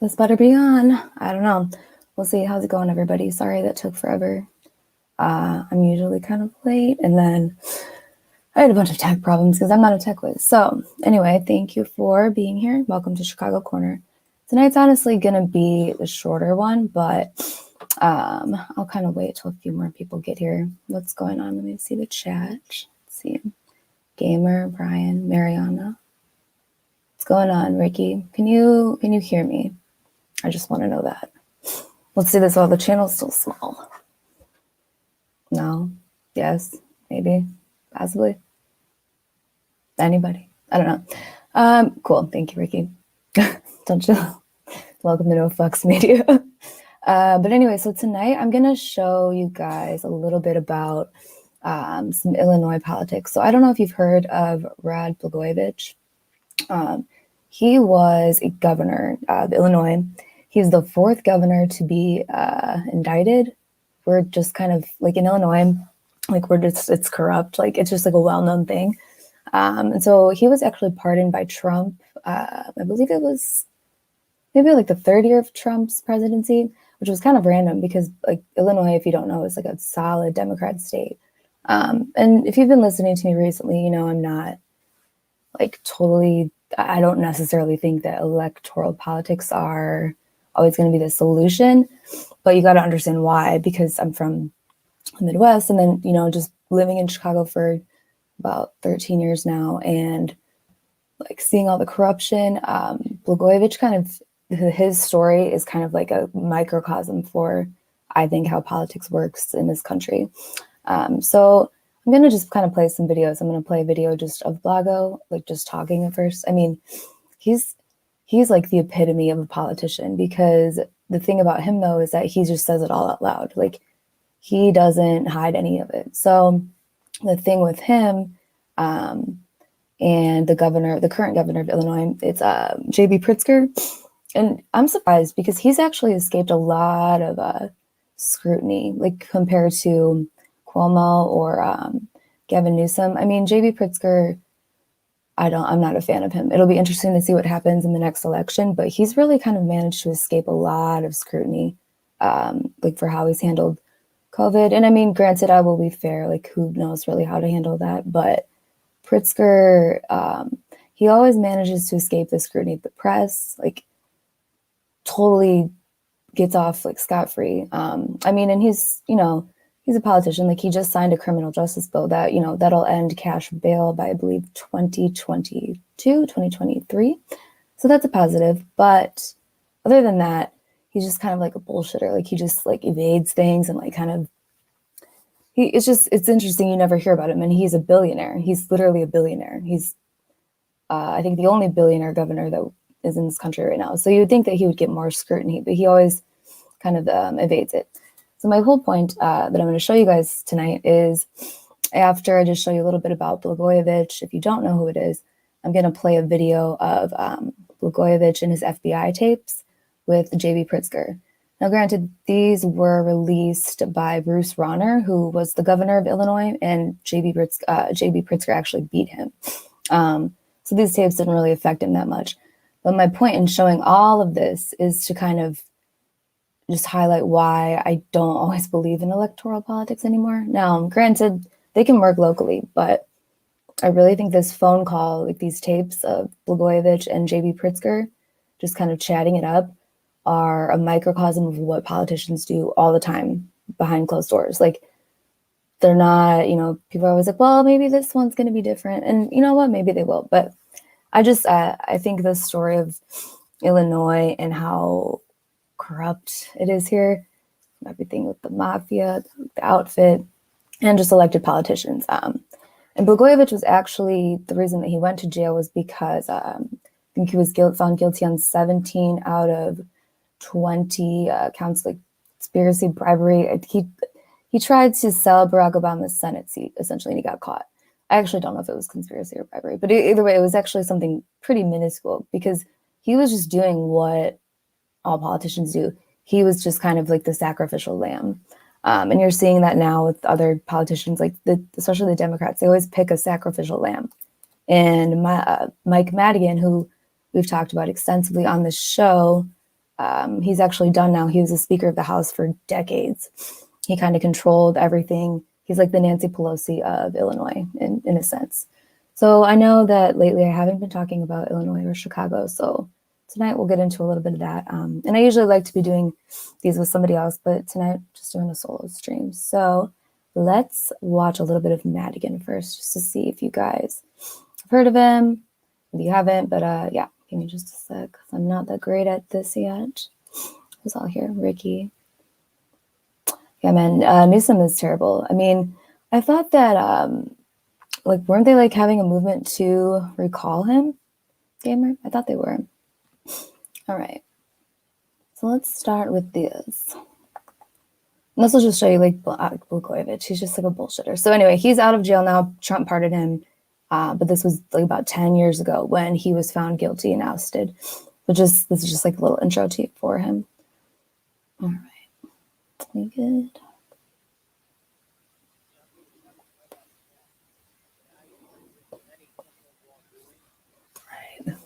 This better be on. I don't know. We'll see. How's it going, everybody? Sorry that took forever. I'm usually kind of late, and then I had a bunch of tech problems because I'm not a tech whiz. So anyway, thank you for being here. Welcome to Chicago Corner. Tonight's honestly going to be the shorter one, but I'll kind of wait till a few more people get here. What's going on? Let me see the chat. Let's see. Gamer, Brian, Mariana. What's going on, Ricky? Can you hear me? I just want to know that. Let's do this while the channel's still small. No? Yes? Maybe? Possibly? Anybody? I don't know. Cool. Thank you, Ricky. Don't you? Welcome to No Fucks Media. But anyway, so tonight I'm going to show you guys a little bit about some Illinois politics. So I don't know if you've heard of Rod Blagojevich. He was a governor of Illinois. He's the fourth governor to be indicted. We're just kind of like in Illinois, like it's corrupt. Like it's just like a well-known thing. And so he was actually pardoned by Trump. I believe it was maybe like the third year of Trump's presidency, which was kind of random because like Illinois, if you don't know, is like a solid Democrat state. And if you've been listening to me recently, you know I'm not like totally, I don't necessarily think that electoral politics are always going to be the solution, but you got to understand why, because I'm from the Midwest and then, you know, just living in Chicago for about 13 years now and like seeing all the corruption. Blagojevich kind of, his story is kind of like a microcosm for, I think, how politics works in this country. So I'm going to just kind of play some videos. I'm going to play a video just of Blago, like just talking at first. I mean, he's like the epitome of a politician because the thing about him, though, is that he just says it all out loud. Like he doesn't hide any of it. So the thing with him and the current governor of Illinois, it's J.B. Pritzker. And I'm surprised because he's actually escaped a lot of scrutiny, like compared to Cuomo or Gavin Newsom. I mean, J.B. Pritzker, I'm not a fan of him. It'll be interesting to see what happens in the next election, but he's really kind of managed to escape a lot of scrutiny, like for how he's handled COVID. And I mean, granted, I will be fair, like who knows really how to handle that, but Pritzker, he always manages to escape the scrutiny of the press, like totally gets off like scot-free. I mean, and he's a politician. Like he just signed a criminal justice bill that, you know, that'll end cash bail by, I believe, 2022, 2023. So that's a positive. But other than that, he's just kind of like a bullshitter. Like he just like evades things and like kind of, it's interesting. You never hear about him. And he's a billionaire. He's literally a billionaire. He's, I think, the only billionaire governor that is in this country right now. So you would think that he would get more scrutiny, but he always kind of evades it. So my whole point that I'm going to show you guys tonight is after I just show you a little bit about Blagojevich, if you don't know who it is, I'm going to play a video of Blagojevich and his FBI tapes with J.B. Pritzker. Now, granted, these were released by Bruce Rauner, who was the governor of Illinois, and J.B. Pritzker actually beat him. So these tapes didn't really affect him that much. But my point in showing all of this is to kind of just highlight why I don't always believe in electoral politics anymore. Now, granted, they can work locally, but I really think this phone call, like these tapes of Blagojevich and J.B. Pritzker, just kind of chatting it up, are a microcosm of what politicians do all the time behind closed doors. Like, they're not, you know, people are always like, well, maybe this one's going to be different. And you know what? Maybe they will. But I think the story of Illinois and how corrupt it is here, everything with the mafia, the outfit, and just elected politicians. And Blagojevich was actually, the reason that he went to jail was because I think he was found guilty on 17 out of 20 counts, like conspiracy, bribery. He tried to sell Barack Obama's Senate seat, essentially, and he got caught. I actually don't know if it was conspiracy or bribery, but either way, it was actually something pretty minuscule because he was just doing what all politicians do. He was just kind of like the sacrificial lamb. And you're seeing that now with other politicians, like especially the Democrats. They always pick a sacrificial lamb. And Mike Madigan, who we've talked about extensively on this show, He's actually done now. He was a Speaker of the House for decades. He kind of controlled everything. He's like the Nancy Pelosi of Illinois in a sense. So I know that lately I haven't been talking about Illinois or Chicago. So tonight we'll get into a little bit of that. And I usually like to be doing these with somebody else, but tonight just doing a solo stream. So let's watch a little bit of Madigan first, just to see if you guys have heard of him. If you haven't, but yeah, give me just a sec, because I'm not that great at this yet. Who's all here? Ricky. Yeah, man, Newsom is terrible. I mean, I thought that, like, weren't they like having a movement to recall him, Gamer? I thought they were. All right. So let's start with this. And this will just show you like Blagojevich. He's just like a bullshitter. So anyway, he's out of jail now. Trump pardoned him. But this was like about 10 years ago when he was found guilty and ousted. This is just like a little intro for him. All right. We good? Right.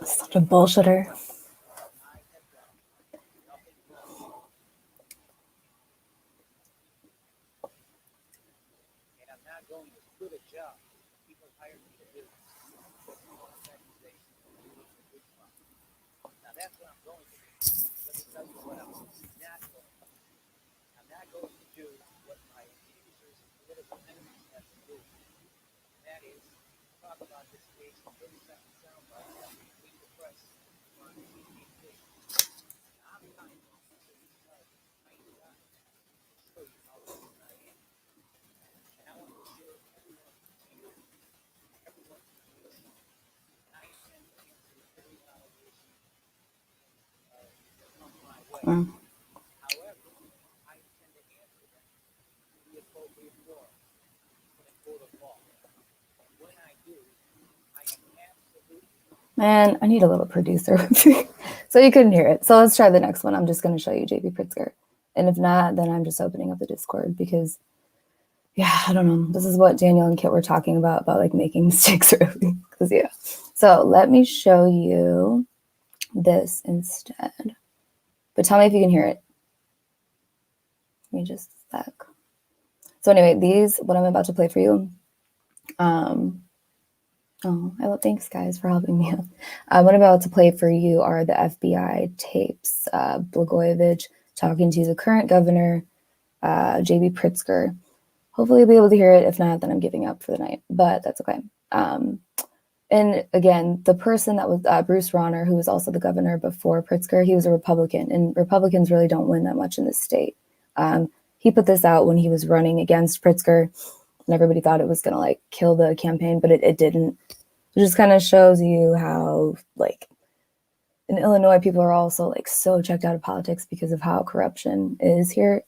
Such a bullshitter. Man, I need a little producer. So you couldn't hear it. So let's try the next one. I'm just going to show you JB Pritzker. And if not, then I'm just opening up the Discord because, yeah, I don't know. This is what Daniel and Kit were talking about like making mistakes early. Because, yeah. So let me show you this instead. But tell me if you can hear it. Give me just a sec. So anyway, what I'm about to play for you, thanks guys for helping me out. What I'm about to play for you are the FBI tapes. Blagojevich talking to the current governor, JB Pritzker. Hopefully you'll be able to hear it. If not, then I'm giving up for the night, but that's okay. And again, the person that was Bruce Rauner, who was also the governor before Pritzker, he was a Republican, and Republicans really don't win that much in this state. He put this out when he was running against Pritzker, and everybody thought it was going to like kill the campaign, but it didn't. It just kind of shows you how like in Illinois, people are also like so checked out of politics because of how corruption is here.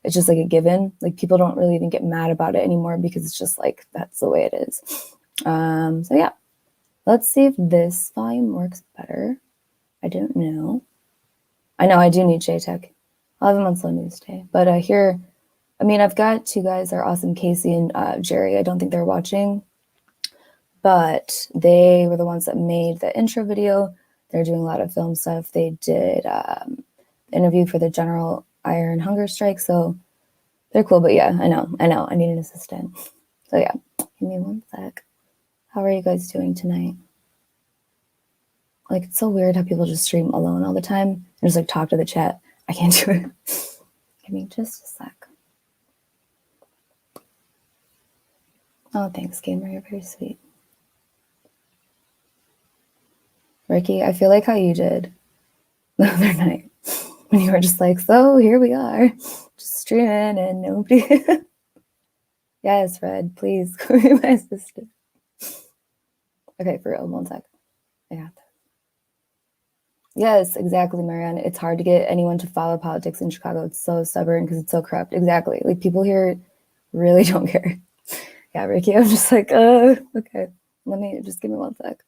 It's just like a given. Like people don't really even get mad about it anymore because it's just like, that's the way it is. So yeah, let's see if this volume works better. I don't know. I know I do need JTech. I'll have him on slow news day, but here, I mean, I've got two guys that are awesome, Casey and Jerry. I don't think they're watching, but they were the ones that made the intro video. They're doing a lot of film stuff. They did interview for the General Iron Hunger Strike, so they're cool. But yeah, I know. I need an assistant. So yeah, give me one sec. How are you guys doing tonight? Like, it's so weird how people just stream alone all the time and just like talk to the chat. I can't do it. Give me just a sec. Oh, thanks, Gamer. You're very sweet. Ricky, I feel like how you did the other night when you were just like, so here we are, just streaming and nobody. Yes, Red, please go be my assistant. Okay, for real, one sec. I got that. Yes, exactly, Marianne. It's hard to get anyone to follow politics in Chicago. It's so stubborn because it's so corrupt. Exactly. Like people here really don't care. Yeah, Ricky, I'm just like, okay. Just give me one sec.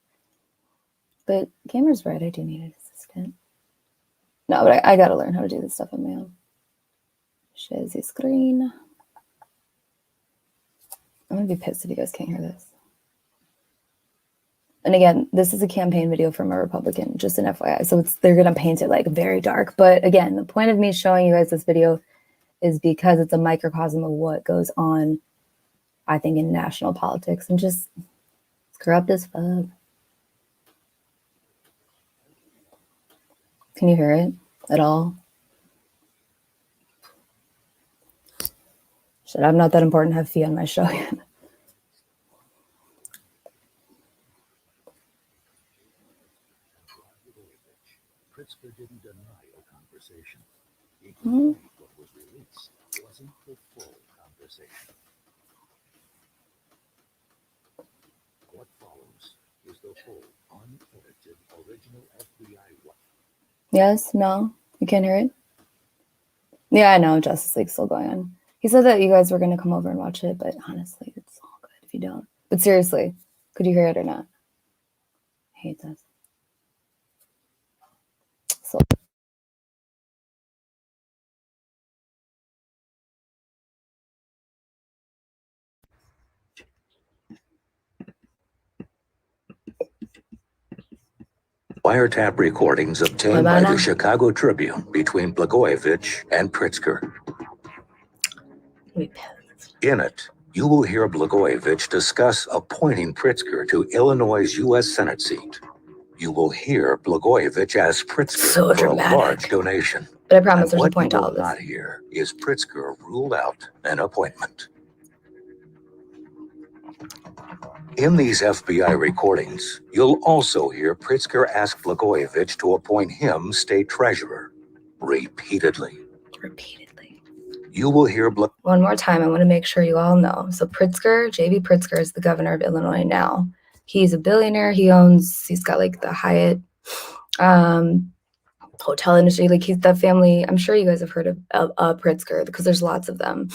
But Gamer's right, I do need an assistant. No, but I gotta learn how to do this stuff on my own. Share the screen. Okay, for real, one sec. I got it. Yes, exactly, Marianne. It's hard to get anyone to follow politics in Chicago. It's so stubborn because it's so corrupt. Exactly. Like people here really don't care. Yeah, Ricky, I'm just like, okay. Let me just give me one sec. But Gamer's right, I do need an assistant. No, but I gotta learn how to do this stuff on my own. I'm gonna be pissed if you guys can't hear this. And again, this is a campaign video from a Republican, just an FYI. So they're gonna paint it like very dark. But again, the point of me showing you guys this video is because it's a microcosm of what goes on, I think, in national politics, and just it's corrupt as fuck. Can you hear it at all? Shit, I'm not that important to have Fee on my show yet. Pritzker didn't deny a conversation. He believed what was released wasn't the full conversation. What follows is the full, unedited, original FBI. Yes? No? You can't hear it? Yeah, I know. Justice League's still going on. He said that you guys were going to come over and watch it, but honestly, it's all good if you don't. But seriously, could you hear it or not? I hate this. So. Wiretap recordings obtained by the Chicago Tribune between Blagojevich and Pritzker. In it, you will hear Blagojevich discuss appointing Pritzker to Illinois' U.S. Senate seat. You will hear Blagojevich ask Pritzker for a large donation. But I promise there's a point to all of this. What you will not hear is Pritzker rule out an appointment. In these FBI recordings, you'll also hear Pritzker ask Blagojevich to appoint him state treasurer. Repeatedly. You will hear one more time. I want to make sure you all know. So Pritzker, J.B. Pritzker, is the governor of Illinois now. He's a billionaire. He's got like the Hyatt hotel industry. Like he's that family. I'm sure you guys have heard of Pritzker because there's lots of them.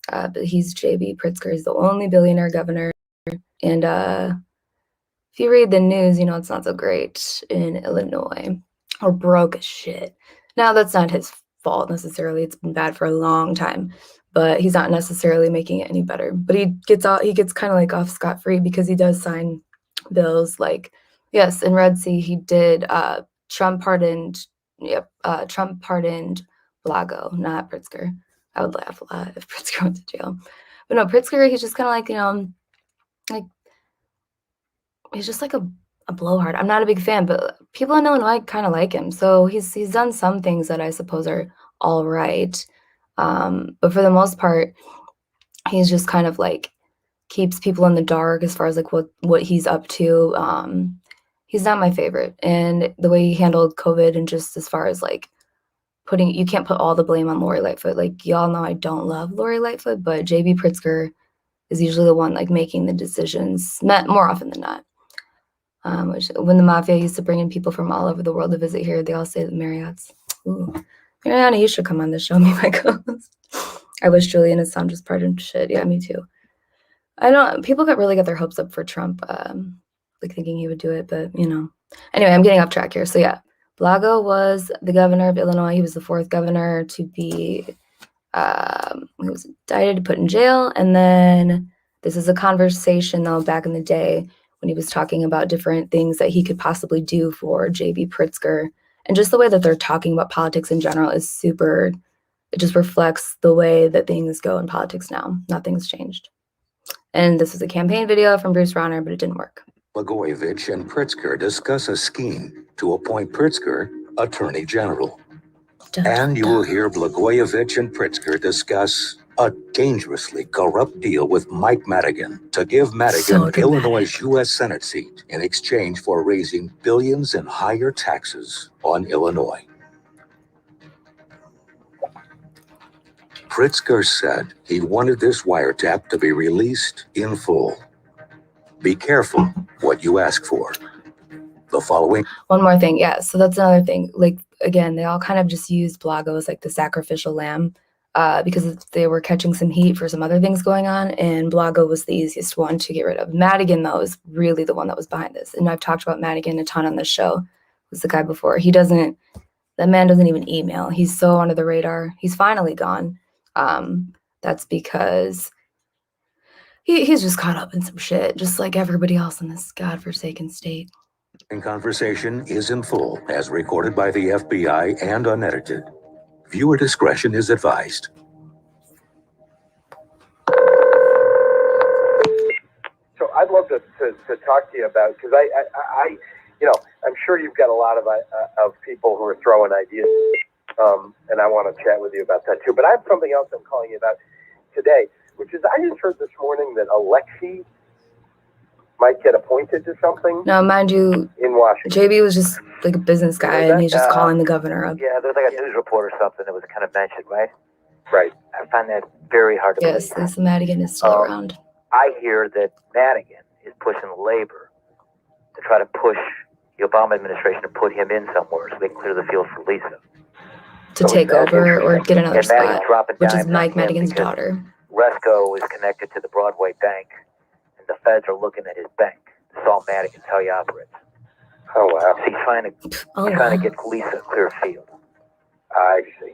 But he's J.B. Pritzker. He's the only billionaire governor. And if you read the news, you know it's not so great in Illinois. Or broke as shit. Now, that's not his fault necessarily. It's been bad for a long time. But he's not necessarily making it any better. But he gets kind of like off scot-free because he does sign bills like, yes, in Red Sea, he did, Trump pardoned Blago, not Pritzker. I would laugh a lot if Pritzker went to jail. But no, Pritzker, he's just kind of like, you know, like, he's just like a blowhard. I'm not a big fan, but people in Illinois kind of like him. So he's done some things that I suppose are all right. But for the most part, he's just kind of like keeps people in the dark as far as like what he's up to. He's not my favorite. And the way he handled COVID and just as far as like you can't put all the blame on Lori Lightfoot. Like y'all know I don't love Lori Lightfoot, but J.B. Pritzker is usually the one like making the decisions more often than not. Which when the mafia used to bring in people from all over the world to visit here, they all say the Marriott's. Ooh, Mariana, you should come on the show, me my co-host. I wish Julian Assange was pardoned. Shit, yeah, me too. People really got their hopes up for Trump, like thinking he would do it, but you know. Anyway, I'm getting off track here. So yeah, Blago was the governor of Illinois. He was the fourth governor to be, he was indicted, put in jail, and then this is a conversation though back in the day when he was talking about different things that he could possibly do for J.B. Pritzker. And just the way that they're talking about politics in general is super, it just reflects the way that things go in politics now. Nothing's changed. And this was a campaign video from Bruce Rauner, but it didn't work. Blagojevich and Pritzker discuss a scheme to appoint Pritzker Attorney General. And you will hear Blagojevich and Pritzker discuss a dangerously corrupt deal with Mike Madigan to give Madigan Illinois' U.S. Senate seat in exchange for raising billions in higher taxes on Illinois. Pritzker said he wanted this wiretap to be released in full. Be careful what you ask for. The following. One more thing, yeah. So that's another thing. Like again, they all kind of just used Blago as like the sacrificial lamb because they were catching some heat for some other things going on, and Blago was the easiest one to get rid of. Madigan, though, is really the one that was behind this, and I've talked about Madigan a ton on this show. Was the guy before? That man doesn't even email. He's so under the radar. He's finally gone. That's because he's just caught up in some shit, just like everybody else in this godforsaken state. And conversation is in full, as recorded by the FBI and unedited. Viewer discretion is advised. So I'd love to talk to you about, because I I'm sure you've got a lot of people who are throwing ideas, and I want to chat with you about that too. But I have something else I'm calling you about today, which is I just heard this morning that Alexei might get appointed to something. Now, mind you, in Washington. JB was just like a business guy, and he's just calling the governor up. Yeah, there's like a news report or something that was kind of mentioned, right? Right. I find that very hard to Yes, believe. Lisa Madigan is still around. I hear that Madigan is pushing labor to try to push the Obama administration to put him in somewhere so they can clear the field for Lisa. To take over or get another And Madigan's spot, dropping which is dimes on Mike him Madigan's because daughter. Resco is connected to the Broadway Bank, and the feds are looking at his bank. Saul Madigan's how he operates. Oh, wow. So he's trying to get Lisa a clear field. I see.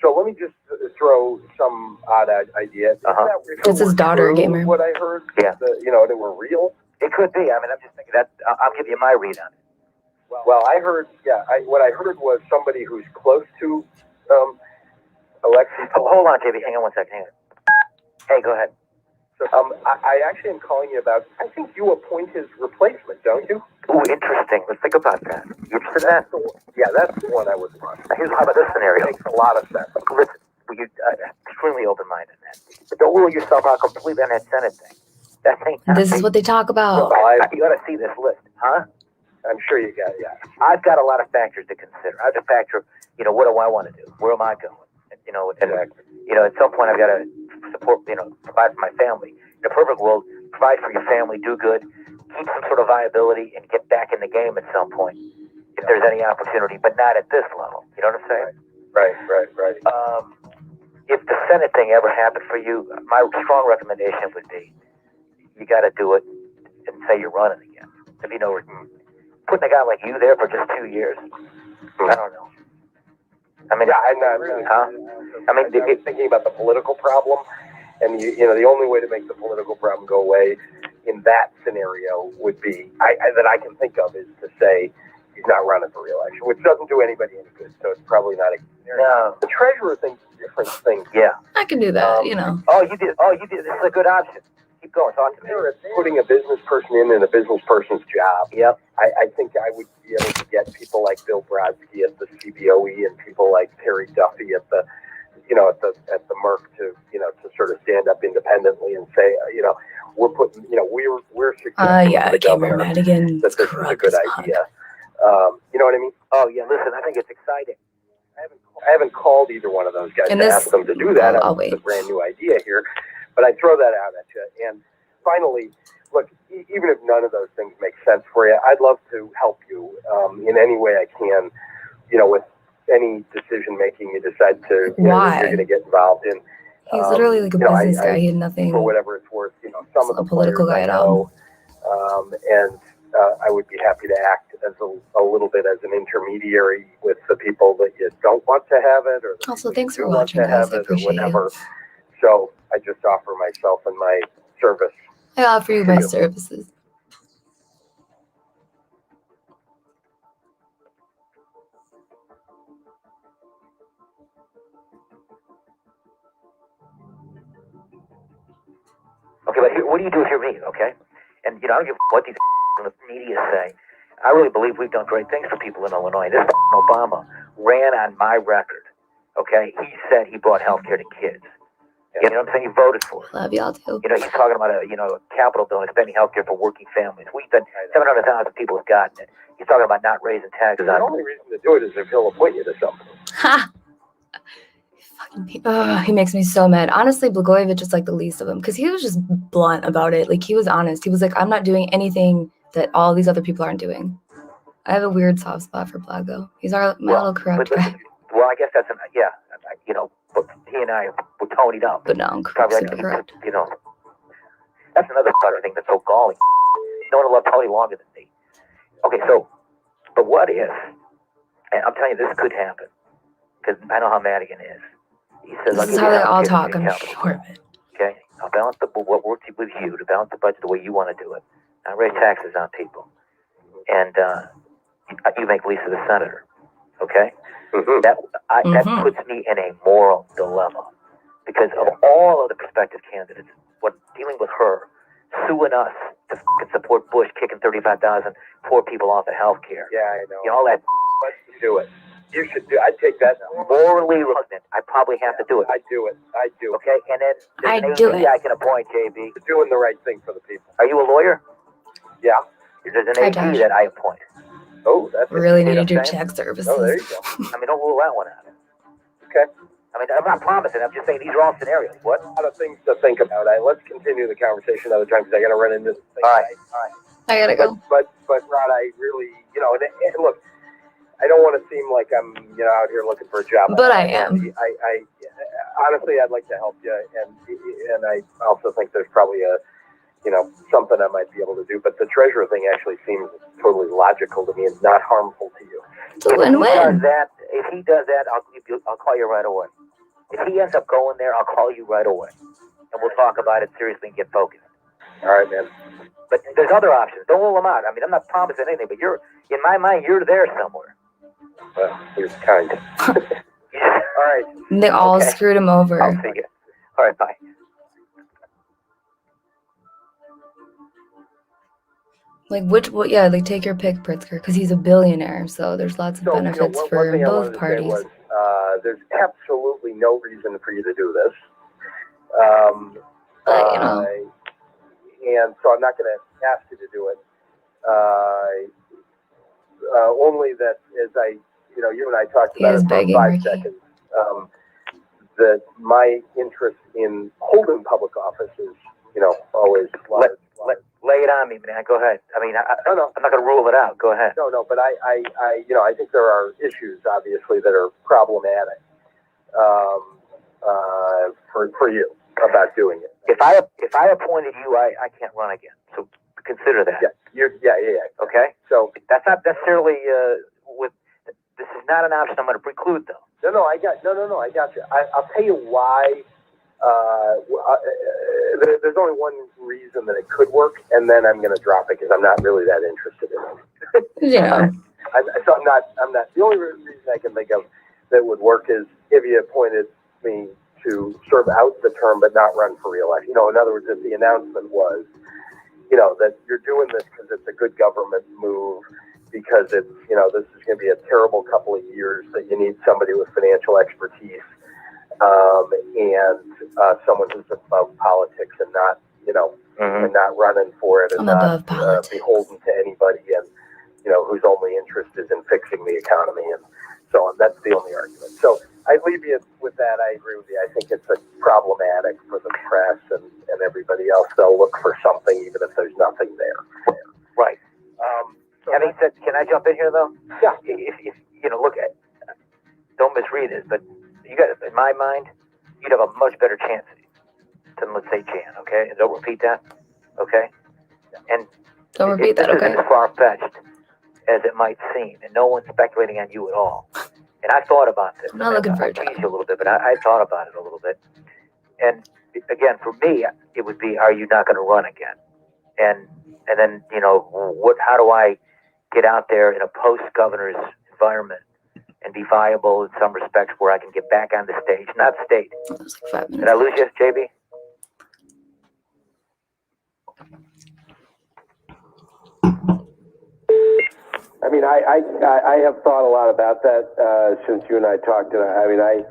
So let me just throw some odd idea. It's his daughter, gamer. What I heard, Yeah. That were real. It could be. I mean, I'm just thinking that I'll give you my read on it. Well, I heard, what I heard was somebody who's close to Alexei. Hold on, JB. Hang on one second. Hang on. Hey, go ahead. So, I actually am calling you about, I think you appoint his replacement, don't you? Ooh, interesting. Let's think about that. You interested in that? Yeah, that's the one I was wondering. How about this scenario? Makes a lot of sense. Listen, you're extremely open-minded, man. But don't rule yourself out completely on that Senate thing. That thing. This is what they talk about. You ought to see this list, huh? I'm sure you got it, yeah. I've got a lot of factors to consider. I have to factor, what do I want to do? Where am I going? At some point I've got to support, provide for my family. In a perfect world, provide for your family, do good, keep some sort of viability, and get back in the game at some point if there's any opportunity, but not at this level. You know what I'm saying? Right. If the Senate thing ever happened for you, my strong recommendation would be you got to do it and say you're running again. If putting a guy like you there for just 2 years, I don't know. I mean, I'm not. Huh? I mean, I'm thinking about the political problem, and the only way to make the political problem go away in that scenario would be that I can think of is to say he's not running for re-election, which doesn't do anybody any good. So it's probably not a scenario. No. The treasurer thinks different things. Yeah. I can do that, Oh, you did. This is a good option. Keep going. Talk to me. Putting a business person in a business person's job. Yep. I think I would be able to get people like Bill Brodsky at the CBOE and people like Terry Duffy at the Merck to sort of stand up independently and say, we're putting, we're securing the governor Madigan that this is a good idea. You know what I mean? Oh yeah. Listen, I think it's exciting. I haven't called either one of those guys to ask them to do that. I'll wait. It's a brand new idea here, but I throw that out at you. And finally, look, even if none of those things make sense for you, I'd love to help you in any way I can, with any decision making you decide to, Why? you're going to get involved in. He's literally like a business guy. He had nothing. For whatever it's worth, some of the political guy players at I all. know, and I would be happy to act as a little bit as an intermediary with the people that you don't want to have it, or Also, thanks for want watching, to guys. have I it, or appreciate whatever. you. So I just offer myself and my service. I offer you my services. Okay, but what do you do with your meat, okay? And, I don't give a what these in the media say. I really believe we've done great things for people in Illinois. This Obama ran on my record, okay? He said he brought health care to kids. You know what I'm saying? He voted for it. Love y'all too. He's talking about a capital bill and expanding health care for working families. We've done 700,000 people have gotten it. He's talking about not raising taxes The on only reason to do it is if he'll appoint you to something. Ha! He makes me so mad. Honestly, Blagojevich is like the least of them because he was just blunt about it. Like, he was honest. He was like, I'm not doing anything that all these other people aren't doing. I have a weird soft spot for Blago. He's my little corrupt guy. Well, I guess that's but he and I were tonied up. But no, I'm Probably super corrupt. That's another other thing that's so galling. No one will love Tony longer than me. Okay, but what if, and I'm telling you, this could happen, because I know how Madigan is. He says, This is how they all talk, I'm sure of it. Okay, I'll balance what works with you to balance the budget the way you want to do it. I raise taxes on people, and you make Lisa the senator. Okay, that puts me in a moral dilemma because of all of the prospective candidates. What dealing with her, suing us to support Bush kicking 35,000 poor people off of health care. Yeah, I know. You know all that. Let's do it. You should do. I'd take that. Morally repugnant. I probably have to do it. I do it. Okay, and then there's an AD I can appoint, JB. You're doing the right thing for the people. Are you a lawyer? Yeah. There's an AD that I appoint. Oh, that's really need to do check services. Oh, there you go. I mean, don't rule that one out. Okay. I mean, I'm not promising. I'm just saying these are all scenarios. What? A lot of things to think about. Let's continue the conversation another time because I got to run into this thing. All right. I gotta go. But Rod, I really, and look, I don't want to seem like I'm, out here looking for a job. But I am. I honestly, I'd like to help you, and I also think there's probably something I might be able to do. But the treasurer thing actually seems totally logical to me and not harmful to you. It's a win-win. If he does that, I'll call you right away. If he ends up going there, I'll call you right away, and we'll talk about it seriously and get focused. All right, man. But there's other options. Don't rule them out. I mean, I'm not promising anything, but in my mind, you're there somewhere. Well, you're kind. All right. They all screwed him over. I'll see you. All right, bye. Like take your pick, Pritzker, because he's a billionaire, so there's lots of benefits for both parties. There's absolutely no reason for you to do this. And so I'm not going to ask you to do it. Only that, as you and I talked about it for 5 seconds, that my interest in holding public office is, always large. Lay it on me, man. Go ahead. I mean, I'm not going to rule it out. Go ahead. No, but I think there are issues, obviously, that are problematic for you about doing it. If I appointed you, I can't run again. So consider that. Yeah. Okay. So that's not necessarily this is not an option I'm going to preclude, though. No, I got you. I'll tell you why. There's only one reason that it could work, and then I'm going to drop it because I'm not really that interested in it. So I'm not. The only reason I can think of that would work is if you appointed me to serve out the term but not run for re-election. In other words, if the announcement was, that you're doing this because it's a good government move, because it's, this is going to be a terrible couple of years, that you need somebody with financial expertise, and someone who's above politics and not, and not running for it and not beholden to anybody, and whose only interest is in fixing the economy and so on. That's the only argument. So I leave you with that. I agree with you. I think it's problematic for the press and everybody else. They'll look for something even if there's nothing there. Right. Having said, can I jump in here though? Yeah. If look at, don't misread it, but you got, in my mind, you'd have a much better chance than, let's say, Jan. Okay, and don't repeat that. Okay. And don't repeat that. Okay. This isn't as far-fetched as it might seem, and no one's speculating on you at all. And I thought about this. I'm not looking for a job. I'll tease you a little bit, but I thought about it a little bit. And again, for me, it would be, are you not going to run again? And then, how do I get out there in a post-governor's environment and be viable in some respects where I can get back on the stage, not state. That was like 5 minutes. Did I lose you, JB? I mean, I have thought a lot about that since you and I talked. I mean, I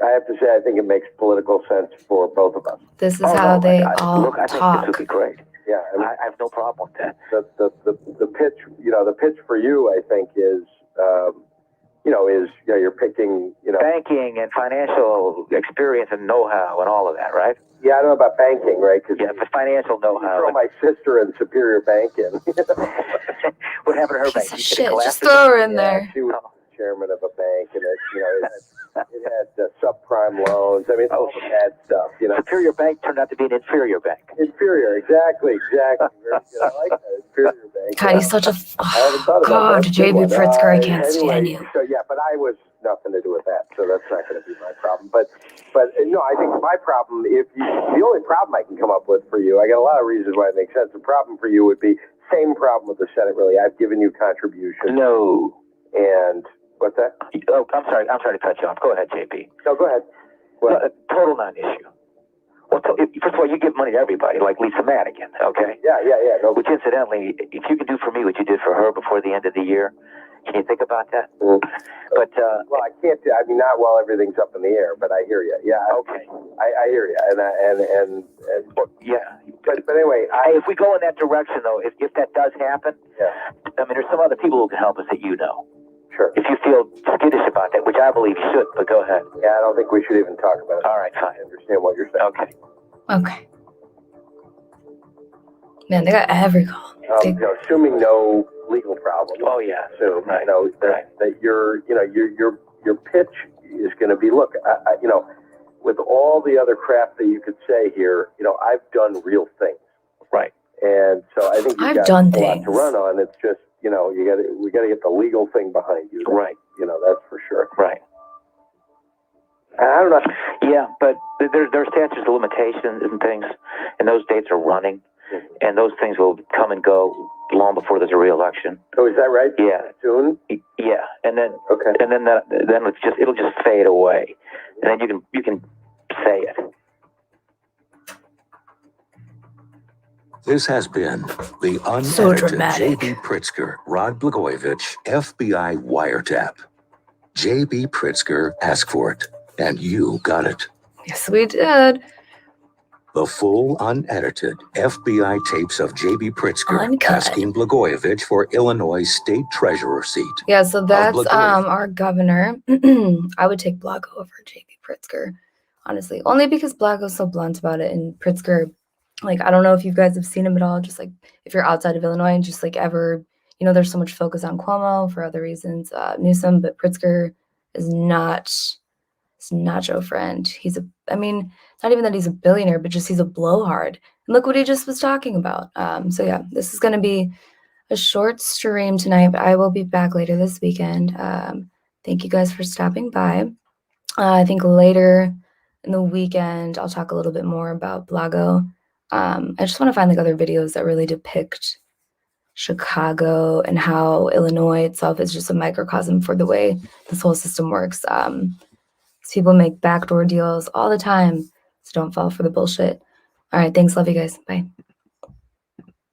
have to say, I think it makes political sense for both of us. This is how they all Look, I talk. think this would be great. Yeah, I mean, I have no problem with that. The pitch, the pitch for you, I think, is, you're picking, banking and financial experience and know-how and all of that, right? Yeah, I don't know about banking, right? Cause yeah, but financial know-how. Throw my sister in Superior Bank in. What happened to her bank? Shit, just throw her in there. She was chairman of a bank, and it had subprime loans. I mean, all the bad stuff. Superior Bank turned out to be an inferior bank. Inferior, exactly. Very good. I like that. Inferior Bank. God, he's such a God, JB Pritzker. I can't stand you. So yeah, but I was nothing to do with that, so that's not going to be my problem. But no, I think my problem, the only problem I can come up with for you, I got a lot of reasons why it makes sense. The problem for you would be same problem with the Senate, really. I've given you contributions. No. And what's that? Oh, I'm sorry to cut you off. Go ahead, JP. No, go ahead. Well, total non-issue. Well, first of all, you give money to everybody, like Lisa Madigan, okay? Yeah. No. Which, incidentally, if you can do for me what you did for her before the end of the year, can you think about that? Mm-hmm. But well, I can't. I mean, not while everything's up in the air. But I hear you. Yeah. Okay. I hear you. And yeah. But anyway, hey, if we go in that direction, though, if that does happen, yeah. I mean, there's some other people who can help us that you know. Sure. If you feel skittish about that, which I believe you should, but go ahead. Yeah, I don't think we should even talk about it. All right, fine. I understand what you're saying. Okay. Okay. Man, they got every call. Assuming no legal problem. Oh yeah. So right. That your pitch is going to be, look, with all the other crap that you could say here, I've done real things. Right. And so I think you've got a lot to run on. It's just, we got to get the legal thing behind you. Right. That's for sure. Right. I don't know. Yeah, but there's statutes of limitations and things, and those dates are running, and those things will come and go long before there's a re-election. Oh, is that right? Yeah. Soon? Yeah, and then okay, and then it'll just fade away, and then you can say it. This has been the unedited J.B. Pritzker, Rod Blagojevich, FBI wiretap. J.B. Pritzker asked for it, and you got it. Yes, we did. The full, unedited FBI tapes of J.B. Pritzker asking Blagojevich for Illinois state treasurer seat. Yeah, so that's our governor. I would take Blago over J.B. Pritzker, honestly. Only because Blago's so blunt about it, and Pritzker, like, I don't know if you guys have seen him at all, just like if you're outside of Illinois and just like ever, there's so much focus on Cuomo for other reasons, Newsom, but Pritzker is not your friend. It's not even that he's a billionaire, but just he's a blowhard. And look what he just was talking about. So yeah, this is going to be a short stream tonight, but I will be back later this weekend. Thank you guys for stopping by. I think later in the weekend, I'll talk a little bit more about Blago. I just want to find like other videos that really depict Chicago and how Illinois itself is just a microcosm for the way this whole system works. People make backdoor deals all the time, so don't fall for the bullshit. All right, thanks. Love you guys. Bye.